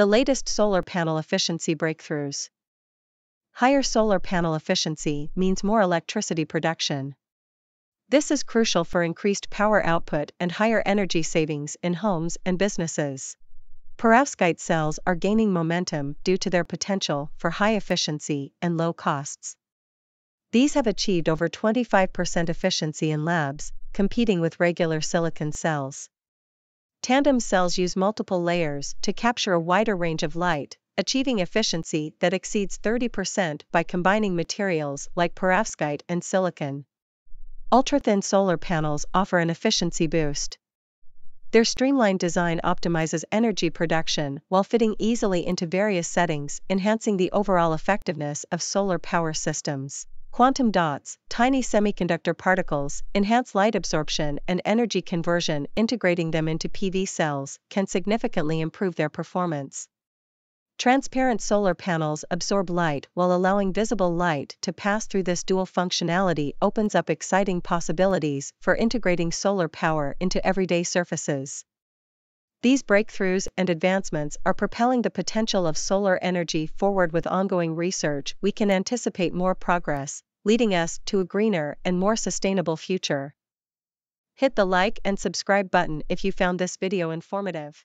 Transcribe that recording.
The latest solar panel efficiency breakthroughs. Higher solar panel efficiency means more electricity production. This is crucial for increased power output and higher energy savings in homes and businesses. Perovskite cells are gaining momentum due to their potential for high efficiency and low costs. These have achieved over 25% efficiency in labs, competing with regular silicon cells. Tandem cells use multiple layers to capture a wider range of light, achieving efficiency that exceeds 30% by combining materials like perovskite and silicon. Ultra-thin solar panels offer an efficiency boost. Their streamlined design optimizes energy production while fitting easily into various settings, enhancing the overall effectiveness of solar power systems. Quantum dots, tiny semiconductor particles, enhance light absorption and energy conversion. Integrating them into PV cells can significantly improve their performance. Transparent solar panels absorb light while allowing visible light to pass through. This dual functionality opens up exciting possibilities for integrating solar power into everyday surfaces. These breakthroughs and advancements are propelling the potential of solar energy forward. With ongoing research, we can anticipate more progress, leading us to a greener and more sustainable future. Hit the like and subscribe button if you found this video informative.